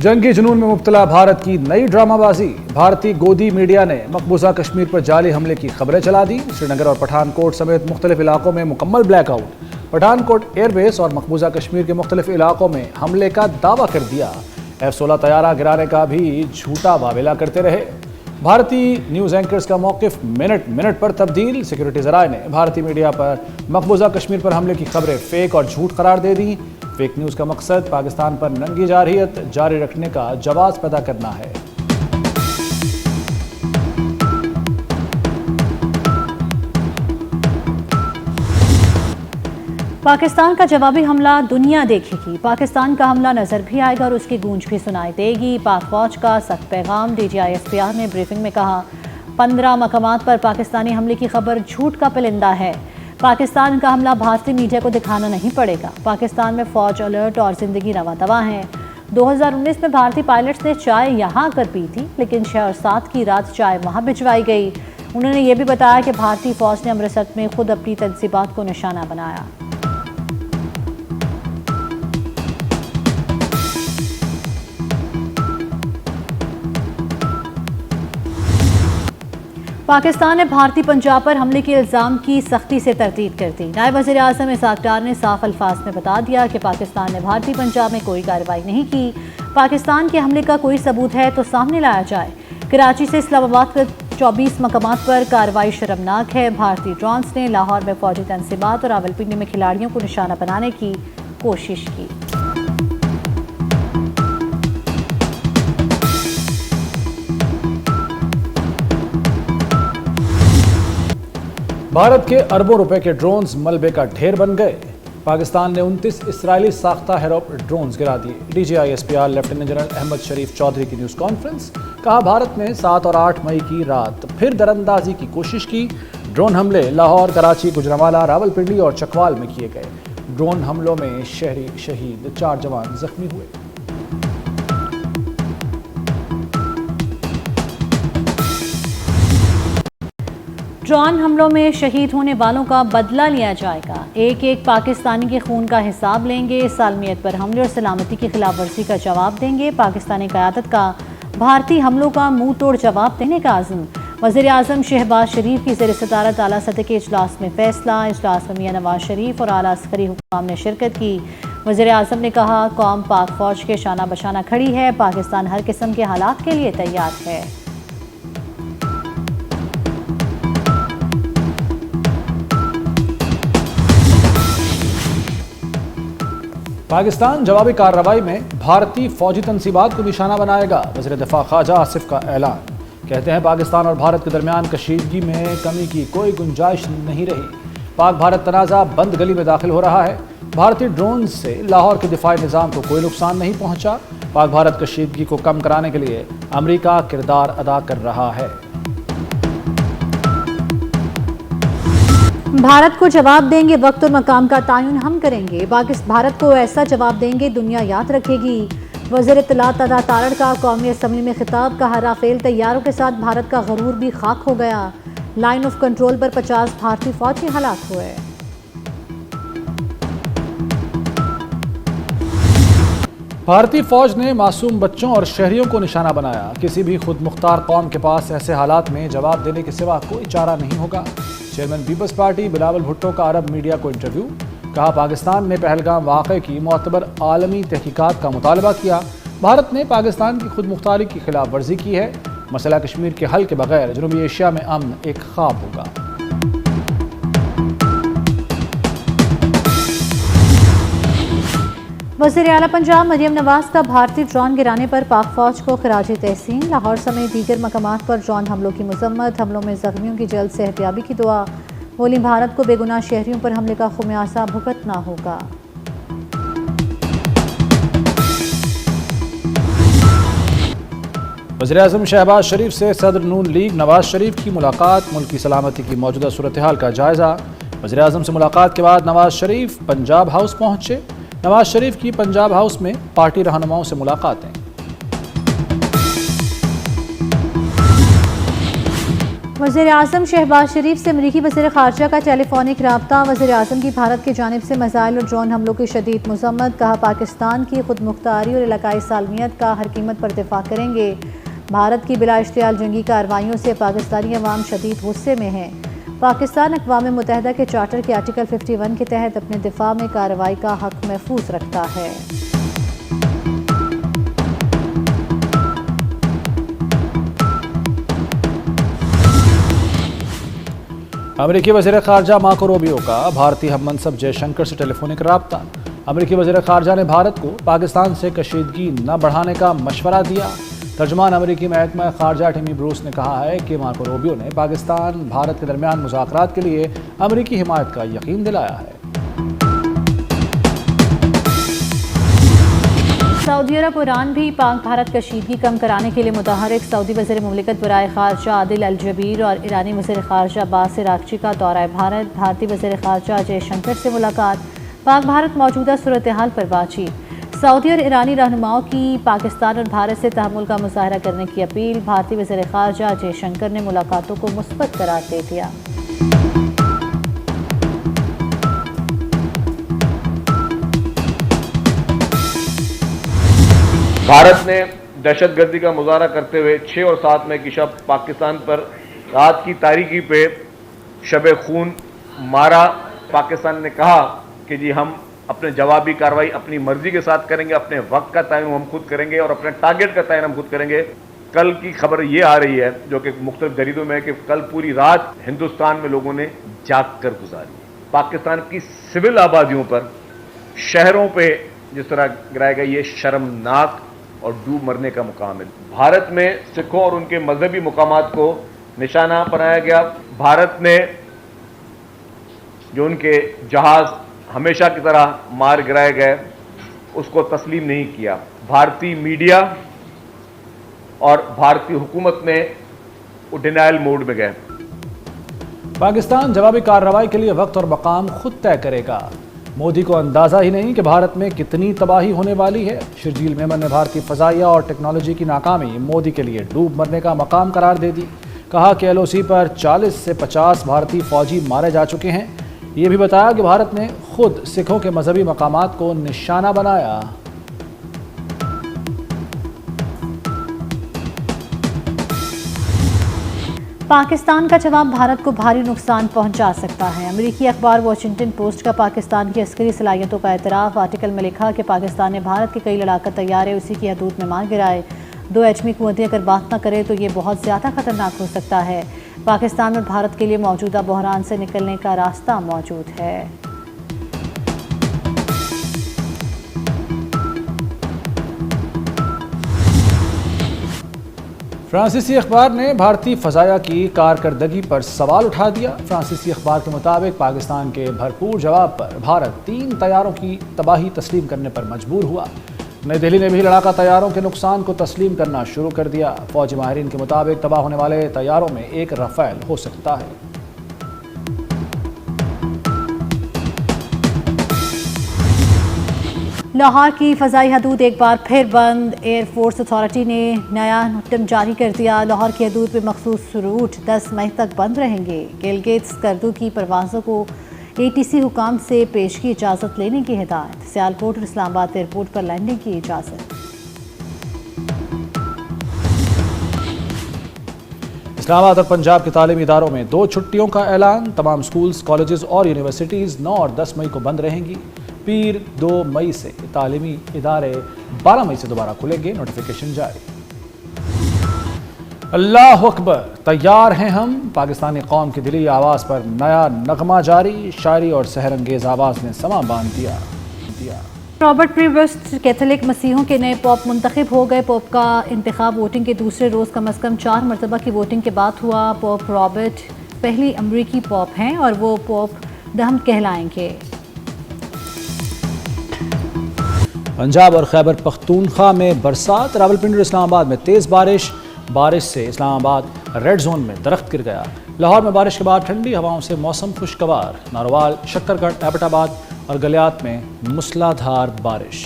जंगी जुनून में मुब्तला भारत की नई ड्रामाबाजी। भारतीय गोदी मीडिया ने मकबूजा कश्मीर पर जाली हमले की खबरें चला दी। श्रीनगर और पठानकोट समेत मुख्तलिफ इलाकों में मुकम्मल ब्लैकआउट। पठानकोट एयरबेस और मकबूजा कश्मीर के मुख्तलिफ इलाकों में हमले का दावा कर दिया। F-16 तैयारा गिराने का भी झूठा वावेला करते रहे। भारतीय न्यूज़ एंकर्स का मौक़िफ़ मिनट मिनट पर तब्दील। सिक्योरिटी ज़राए ने भारतीय मीडिया पर मकबूजा कश्मीर पर हमले की खबरें फेक और झूठ करार दे दी। फेक न्यूज़ का मकसद पाकिस्तान पर नंगी जारहियत जारी रखने का जवाब पैदा करना है। पाकिस्तान का जवाबी हमला दुनिया देखेगी। पाकिस्तान का हमला नजर भी आएगा और उसकी गूंज भी सुनाई देगी। पाक फौज का सख्त पैगाम। DGISPR ने ब्रीफिंग में कहा 15 मकामात पर पाकिस्तानी हमले की खबर झूठ का परिंदा है। पाकिस्तान का हमला भारतीय मीडिया को दिखाना नहीं पड़ेगा। पाकिस्तान में फौज अलर्ट और जिंदगी रवा-दवा है। 2019 में भारतीय पायलट्स ने चाय यहाँ आकर पी थी, लेकिन 6 और 7 की रात चाय वहाँ भिजवाई गई। उन्होंने ये भी बताया कि भारतीय फौज ने अमृतसर में खुद अपनी तंसीबात को निशाना बनाया। पाकिस्तान ने भारतीय पंजाब पर हमले के इल्ज़ाम की सख्ती से तरदीद कर दी। नायब वज़ीर आज़म इसाक डार ने साफ अल्फाज में बता दिया कि पाकिस्तान ने भारतीय पंजाब में कोई कार्रवाई नहीं की। पाकिस्तान के हमले का कोई सबूत है तो सामने लाया जाए। कराची से इस्लामाबाद के 24 मकामात पर कार्रवाई शर्मनाक है। भारतीय ड्रोन्स ने लाहौर में फौजी तंसीबात और रावलपिंडी में खिलाड़ियों को निशाना बनाने की कोशिश की। भारत के अरबों रुपए के ड्रोन्स मलबे का ढेर बन गए। पाकिस्तान ने 29 इसराइली साख्ता हेरोप ड्रोन्स गिरा दिए। DGISPR लेफ्टिनेंट जनरल अहमद शरीफ चौधरी की न्यूज़ कॉन्फ्रेंस। कहा भारत ने 7 और 8 मई की रात फिर दरअंदाजी की कोशिश की। ड्रोन हमले लाहौर, कराची, गुजरांवाला, रावलपिंडी और चकवाल में किए गए। ड्रोन हमलों में शहरी शहीद, 4 जवान जख्मी हुए। ड्रोन हमलों में शहीद होने वालों का बदला लिया जाएगा। एक एक पाकिस्तानी के खून का हिसाब लेंगे। सालमियत पर हमले और सलामती की खिलाफ वर्जी का जवाब देंगे। पाकिस्तानी क़यादत का भारतीय हमलों का मुंह तोड़ जवाब देने का आज़म। वज़ीर आज़म शहबाज शरीफ की ज़ेर सदारत आला सतह के इजलास में फैसला। इजलास में मियां नवाज शरीफ और आला अस्करी हुक्काम ने शिरकत की। वज़ीर आज़म ने कहा कौम पाक फौज के शाना बशाना खड़ी है। पाकिस्तान हर किस्म के हालात के लिए तैयार है। पाकिस्तान जवाबी कार्रवाई में भारतीय फौजी तंसीबात को निशाना बनाएगा। वज़ीर दिफा ख्वाजा आसिफ का ऐलान। कहते हैं पाकिस्तान और भारत के दरमियान कशीदगी में कमी की कोई गुंजाइश नहीं रही। पाक भारत तनाज़ा बंद गली में दाखिल हो रहा है। भारतीय ड्रोन से लाहौर के दिफाई निज़ाम को कोई नुकसान नहीं पहुंचा। पाक भारत कशीदगी को कम कराने के लिए अमरीका किरदार अदा कर रहा है। भारत को जवाब देंगे, वक्त और मकाम का तयन हम करेंगे। भारत को ऐसा जवाब देंगे दुनिया याद रखेगी। वज़ीर इत्तलात अता तारड़ का कौमी असम्बली में खिताब। कहा राफेल तैयारों के साथ भारत का गरूर भी खाक हो गया। लाइन ऑफ कंट्रोल पर 50 भारतीय फौजी हलाक हुए। भारतीय फौज ने मासूम बच्चों और शहरियों को निशाना बनाया। किसी भी खुद मुख्तार कौम के पास ऐसे हालात में जवाब देने के सिवा कोई चारा नहीं होगा। चेयरमैन पीपल्स पार्टी बिलावल भुट्टो का अरब मीडिया को इंटरव्यू। कहा पाकिस्तान ने पहलगाम वाक़े की मोतबर आलमी तहकीकात का मुतालबा किया। भारत ने पाकिस्तान की खुद मुख्तारी की खिलाफ वर्जी की है। मसला कश्मीर के हल के बगैर जनूबी एशिया में अमन एक ख्वाब होगा। वज़ीर आला पंजाब मरियम नवाज का भारतीय ड्रोन गिराने पर पाक फौज को खराज तहसीन। लाहौर समेत दीगर मकामात पर ड्रोन हमलों की मजम्मत। हमलों में जख्मियों की जल्द सेहतयाबी की दुआ। बोली भारत को बेगुनाह शहरियों पर हमले का खुमियासा भुगतना होगा। वज़ीर आज़म शहबाज शरीफ से सदर नून लीग नवाज शरीफ की मुलाकात। मुल्क की सलामती की मौजूदा सूरत हाल का जायज़ा। वज़ीर आज़म से मुलाकात के बाद नवाज शरीफ पंजाब हाउस पहुंचे। नवाज शरीफ की पंजाब हाउस में पार्टी रहनुमाओं से मुलाकातें। وزیر اعظم شہباز شریف سے امریکی وزیر خارجہ کا ٹیلی فونک رابطہ۔ وزیر اعظم کی بھارت کی جانب سے میزائل اور ڈرون حملوں کی شدید مذمت، کہا پاکستان کی خود مختاری اور علاقائی سالمیت کا ہر قیمت پر دفاع کریں گے۔ بھارت کی بلا اشتعال جنگی کارروائیوں سے پاکستانی عوام شدید غصے میں ہیں۔ پاکستان اقوام متحدہ کے چارٹر کے آرٹیکل 51 کے تحت اپنے دفاع میں کارروائی کا حق محفوظ رکھتا ہے۔ امریکی وزیر خارجہ مارکو روبیو کا بھارتی ہم منصب جے شنکر سے ٹیلی فونک رابطہ۔ امریکی وزیر خارجہ نے بھارت کو پاکستان سے کشیدگی نہ بڑھانے کا مشورہ دیا۔ ترجمان امریکی محکمہ خارجہ ٹیمی بروس نے کہا ہے کہ مارکو روبیو نے پاکستان بھارت کے درمیان مذاکرات کے لیے امریکی حمایت کا یقین دلایا ہے۔ سعودی عرب اور ایران بھی پاک بھارت کشیدگی کم کرانے کے لیے متحرک۔ سعودی وزیر مملکت برائے خارجہ عادل الجبیر اور ایرانی وزیر خارجہ عباس اراغچی کا دورہ بھارت۔ بھارتی وزیر خارجہ جے شنکر سے ملاقات، پاک بھارت موجودہ صورتحال پر بات چیت۔ سعودی اور ایرانی رہنماؤں کی پاکستان اور بھارت سے تحمل کا مظاہرہ کرنے کی اپیل۔ بھارتی وزیر خارجہ جے شنکر نے ملاقاتوں کو مثبت قرار دے دیا۔ بھارت نے دہشت گردی کا مظاہرہ کرتے ہوئے 6 اور 7 مئی کی شب پاکستان پر رات کی تاریکی پہ شب خون مارا۔ پاکستان نے کہا کہ جی ہم اپنے جوابی کارروائی اپنی مرضی کے ساتھ کریں گے، اپنے وقت کا تعین ہم خود کریں گے اور اپنے ٹارگٹ کا تعین ہم خود کریں گے۔ کل کی خبر یہ آ رہی ہے جو کہ مختلف جریدوں میں کہ کل پوری رات ہندوستان میں لوگوں نے جاگ کر گزاری۔ پاکستان کی سول آبادیوں پر، شہروں پہ جس طرح گرایا گیا، یہ شرمناک اور ڈوب مرنے کا مقام ہے۔ بھارت میں سکھوں اور ان کے مذہبی مقامات کو نشانہ بنایا گیا۔ بھارت نے جو ان کے جہاز ہمیشہ کی طرح مار گرائے گئے اس کو تسلیم نہیں کیا۔ بھارتی میڈیا اور بھارتی حکومت میں وہ ڈینائل موڈ میں گئے۔ پاکستان جوابی کارروائی کے لیے وقت اور مقام خود طے کرے گا۔ مودی کو اندازہ ہی نہیں کہ بھارت میں کتنی تباہی ہونے والی ہے۔ شرجیل میمن نے بھارتی فضائیہ اور ٹیکنالوجی کی ناکامی مودی کے لیے ڈوب مرنے کا مقام قرار دے دی۔ کہا کہ LOC پر 40 سے 50 بھارتی فوجی مارے جا چکے ہیں۔ یہ بھی بتایا کہ بھارت نے خود سکھوں کے مذہبی مقامات کو نشانہ بنایا۔ پاکستان کا جواب بھارت کو بھاری نقصان پہنچا سکتا ہے۔ امریکی اخبار واشنگٹن پوسٹ کا پاکستان کی عسکری صلاحیتوں کا اعتراف۔ آرٹیکل میں لکھا کہ پاکستان نے بھارت کے کئی لڑاکا طیارے اسی کی حدود میں مار گرائے۔ 2 ایٹمی قوتیں اگر بات نہ کرے تو یہ بہت زیادہ خطرناک ہو سکتا ہے۔ پاکستان اور بھارت کے لیے موجودہ بحران سے نکلنے کا راستہ موجود ہے۔ فرانسیسی اخبار نے بھارتی فضائیہ کی کارکردگی پر سوال اٹھا دیا۔ فرانسیسی اخبار کے مطابق پاکستان کے بھرپور جواب پر بھارت 3 طیاروں کی تباہی تسلیم کرنے پر مجبور ہوا۔ نئی دہلی نے بھی لڑاکا طیاروں کے نقصان کو تسلیم کرنا شروع کر دیا۔ فوجی ماہرین کے مطابق تباہ ہونے والے طیاروں میں ایک رافیل ہو سکتا ہے۔ لاہور کی فضائی حدود ایک بار پھر بند۔ ایئر فورس اتھارٹی نے نیا حکم جاری کر دیا۔ لاہور کی حدود پہ مخصوص روٹ 10 مئی تک بند رہیں گے۔ گلگت اسکردو کی پروازوں کو ATC حکام سے پیش کی اجازت لینے کی ہدایت۔ سیالکوٹ اور اسلام آباد ایئرپورٹ پر لینڈنگ کی اجازت۔ اسلام آباد اور پنجاب کے تعلیمی اداروں میں 2 چھٹیوں کا اعلان۔ تمام سکولز، کالجز اور یونیورسٹیز 9 اور 10 مئی کو بند رہیں گی۔ پیر 2 مئی سے تعلیمی ادارے 12 مئی سے دوبارہ کھلیں گے۔ نوٹیفیکیشن جاری۔ اللہ اکبر، تیار ہیں ہم۔ پاکستانی قوم کی دلی آواز پر نیا نغمہ جاری۔ شاعری اور سحر انگیز آواز نے سما باندھ دیا۔ رابرٹ پریوسٹ کیتھولک مسیحوں کے نئے پوپ منتخب ہو گئے۔ پوپ کا انتخاب ووٹنگ کے دوسرے روز کم از کم 4 مرتبہ کی ووٹنگ کے بعد ہوا۔ پوپ رابرٹ پہلی امریکی پوپ ہیں اور وہ پوپ دہم کہلائیں گے۔ پنجاب اور خیبر پختونخوا میں برسات۔ راولپنڈی اور اسلام آباد میں تیز بارش سے اسلام آباد ریڈ زون میں درخت گر گیا۔ لاہور میں بارش کے بعد ٹھنڈی ہواؤں سے موسم خوشگوار۔ ناروال، شکر گڑھ، ایبٹ آباد اور گلیات میں موسلادھار بارش۔